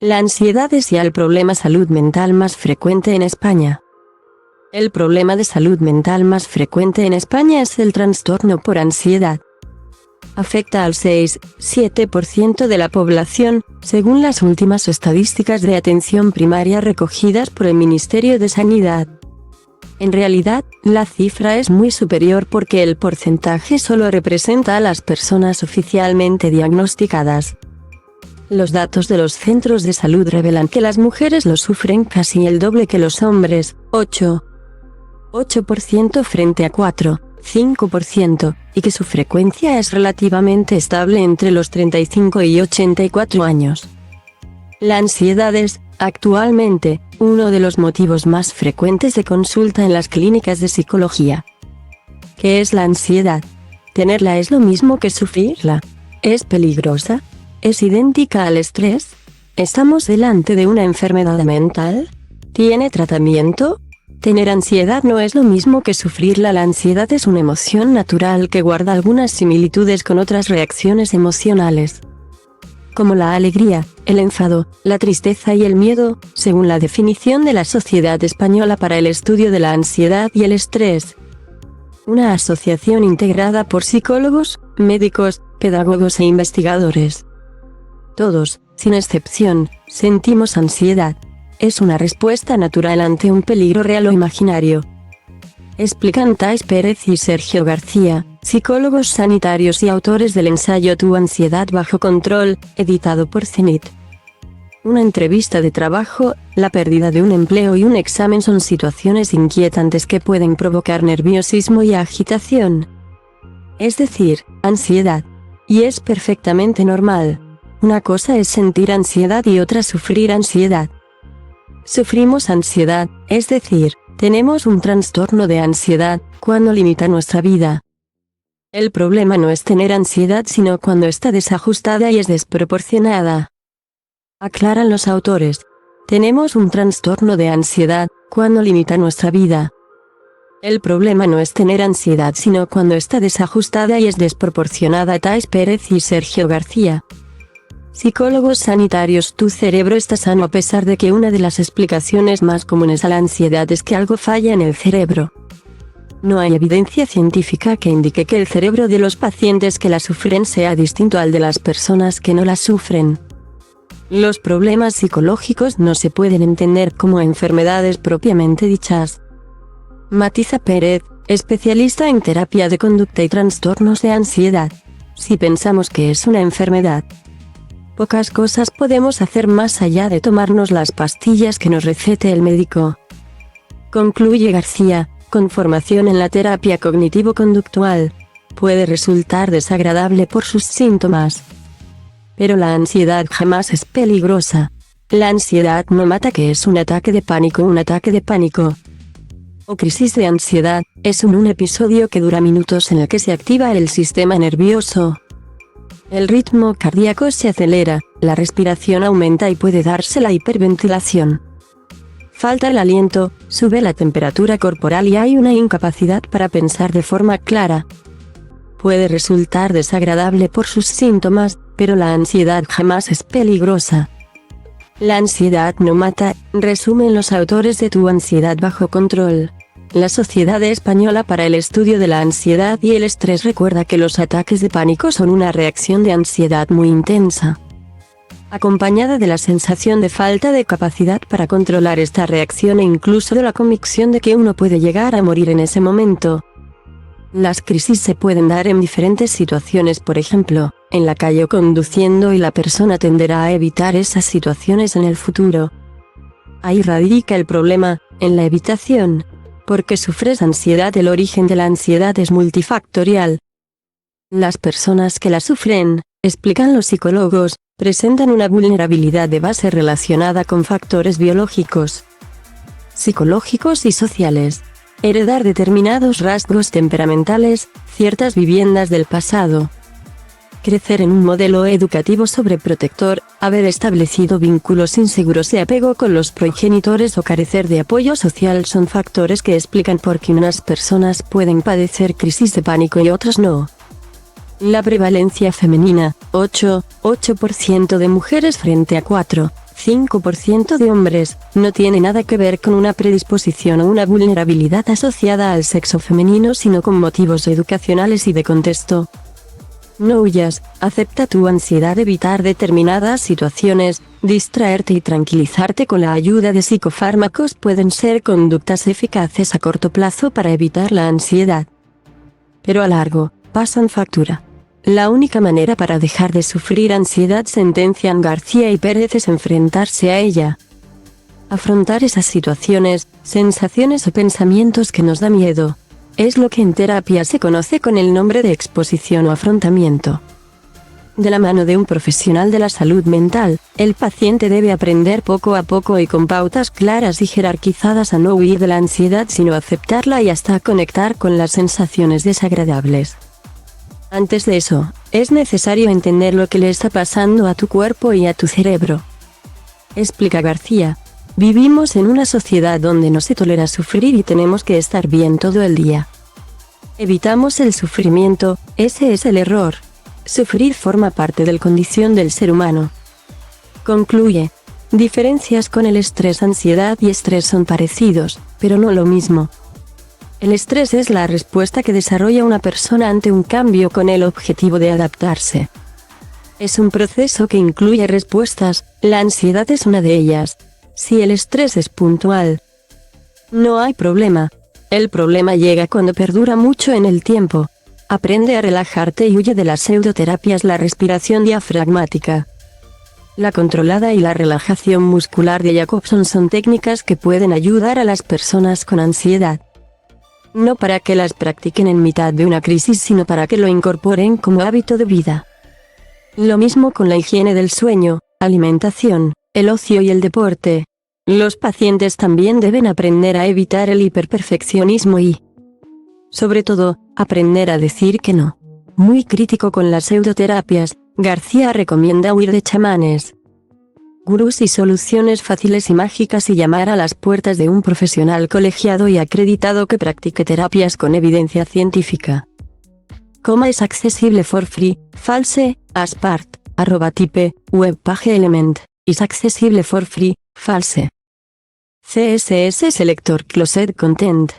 La ansiedad es ya el problema salud mental más frecuente en España. El problema de salud mental más frecuente en España es el trastorno por ansiedad. Afecta al 6,7% de la población, según las últimas estadísticas de atención primaria recogidas por el Ministerio de Sanidad. En realidad, la cifra es muy superior porque el porcentaje solo representa a las personas oficialmente diagnosticadas. Los datos de los centros de salud revelan que las mujeres lo sufren casi el doble que los hombres, 8% frente a 5%, y que su frecuencia es relativamente estable entre los 35 y 84 años. La ansiedad es, actualmente, uno de los motivos más frecuentes de consulta en las clínicas de psicología. ¿Qué es la ansiedad? ¿Tenerla es lo mismo que sufrirla? ¿Es peligrosa? ¿Es idéntica al estrés? ¿Estamos delante de una enfermedad mental? ¿Tiene tratamiento? Tener ansiedad no es lo mismo que sufrirla. La ansiedad es una emoción natural que guarda algunas similitudes con otras reacciones emocionales, como la alegría, el enfado, la tristeza y el miedo, según la definición de la Sociedad Española para el Estudio de la Ansiedad y el Estrés. Una asociación integrada por psicólogos, médicos, pedagogos e investigadores. Todos, sin excepción, sentimos ansiedad. Es una respuesta natural ante un peligro real o imaginario. Explican Thais Pérez y Sergio García, psicólogos sanitarios y autores del ensayo Tu ansiedad bajo control, editado por Cenit. Una entrevista de trabajo, la pérdida de un empleo y un examen son situaciones inquietantes que pueden provocar nerviosismo y agitación. Es decir, ansiedad. Y es perfectamente normal. Una cosa es sentir ansiedad y otra sufrir ansiedad. Sufrimos ansiedad, es decir, tenemos un trastorno de ansiedad, cuando limita nuestra vida. El problema no es tener ansiedad sino cuando está desajustada y es desproporcionada. Aclaran los autores. Tenemos un trastorno de ansiedad, cuando limita nuestra vida. El problema no es tener ansiedad sino cuando está desajustada y es desproporcionada. Thais Pérez y Sergio García. Psicólogos sanitarios. Tu cerebro está sano a pesar de que una de las explicaciones más comunes a la ansiedad es que algo falla en el cerebro. No hay evidencia científica que indique que el cerebro de los pacientes que la sufren sea distinto al de las personas que no la sufren. Los problemas psicológicos no se pueden entender como enfermedades propiamente dichas. Matiza Pérez, especialista en terapia de conducta y trastornos de ansiedad. Si pensamos que es una enfermedad, pocas cosas podemos hacer más allá de tomarnos las pastillas que nos recete el médico. Concluye García, con formación en la terapia cognitivo-conductual, puede resultar desagradable por sus síntomas. Pero la ansiedad jamás es peligrosa. La ansiedad no mata. ¿Qué es un ataque de pánico? Un ataque de pánico o crisis de ansiedad es un episodio que dura minutos en el que se activa el sistema nervioso. El ritmo cardíaco se acelera, la respiración aumenta y puede darse la hiperventilación. Falta el aliento, sube la temperatura corporal y hay una incapacidad para pensar de forma clara. Puede resultar desagradable por sus síntomas, pero la ansiedad jamás es peligrosa. La ansiedad no mata, resumen los autores de Tu ansiedad bajo control. La Sociedad Española para el Estudio de la Ansiedad y el Estrés recuerda que los ataques de pánico son una reacción de ansiedad muy intensa, acompañada de la sensación de falta de capacidad para controlar esta reacción e incluso de la convicción de que uno puede llegar a morir en ese momento. Las crisis se pueden dar en diferentes situaciones, por ejemplo, en la calle o conduciendo, y la persona tenderá a evitar esas situaciones en el futuro. Ahí radica el problema, en la evitación. Porque sufres ansiedad. El origen de la ansiedad es multifactorial. Las personas que la sufren, explican los psicólogos, presentan una vulnerabilidad de base relacionada con factores biológicos, psicológicos y sociales. Heredar determinados rasgos temperamentales, ciertas viviendas del pasado. Crecer en un modelo educativo sobreprotector, haber establecido vínculos inseguros de apego con los progenitores o carecer de apoyo social son factores que explican por qué unas personas pueden padecer crisis de pánico y otras no. La prevalencia femenina, 8% de mujeres frente a 4% 5% de hombres, no tiene nada que ver con una predisposición o una vulnerabilidad asociada al sexo femenino, sino con motivos educacionales y de contexto. No huyas, acepta tu ansiedad de evitar determinadas situaciones, distraerte y tranquilizarte con la ayuda de psicofármacos pueden ser conductas eficaces a corto plazo para evitar la ansiedad. Pero a largo, pasan factura. La única manera para dejar de sufrir ansiedad, sentencian García y Pérez, es enfrentarse a ella. Afrontar esas situaciones, sensaciones o pensamientos que nos da miedo. Es lo que en terapia se conoce con el nombre de exposición o afrontamiento. De la mano de un profesional de la salud mental, el paciente debe aprender poco a poco y con pautas claras y jerarquizadas a no huir de la ansiedad, sino aceptarla y hasta conectar con las sensaciones desagradables. Antes de eso, es necesario entender lo que le está pasando a tu cuerpo y a tu cerebro. Explica García. Vivimos en una sociedad donde no se tolera sufrir y tenemos que estar bien todo el día. Evitamos el sufrimiento, ese es el error. Sufrir forma parte de la condición del ser humano. Concluye. Diferencias con el estrés. Ansiedad y estrés son parecidos, pero no lo mismo. El estrés es la respuesta que desarrolla una persona ante un cambio con el objetivo de adaptarse. Es un proceso que incluye respuestas, la ansiedad es una de ellas. Si el estrés es puntual, no hay problema. El problema llega cuando perdura mucho en el tiempo. Aprende a relajarte y huye de las pseudoterapias. La respiración diafragmática, la controlada y la relajación muscular de Jacobson son técnicas que pueden ayudar a las personas con ansiedad. No para que las practiquen en mitad de una crisis, sino para que lo incorporen como hábito de vida. Lo mismo con la higiene del sueño, alimentación, el ocio y el deporte. Los pacientes también deben aprender a evitar el hiperperfeccionismo y, sobre todo, aprender a decir que no. Muy crítico con las pseudoterapias, García recomienda huir de chamanes, gurús y soluciones fáciles y mágicas y llamar a las puertas de un profesional colegiado y acreditado que practique terapias con evidencia científica. Coma es accesible for free, false, as part, @type, webpage element, is accesible for free, false. CSS Selector Closed Content.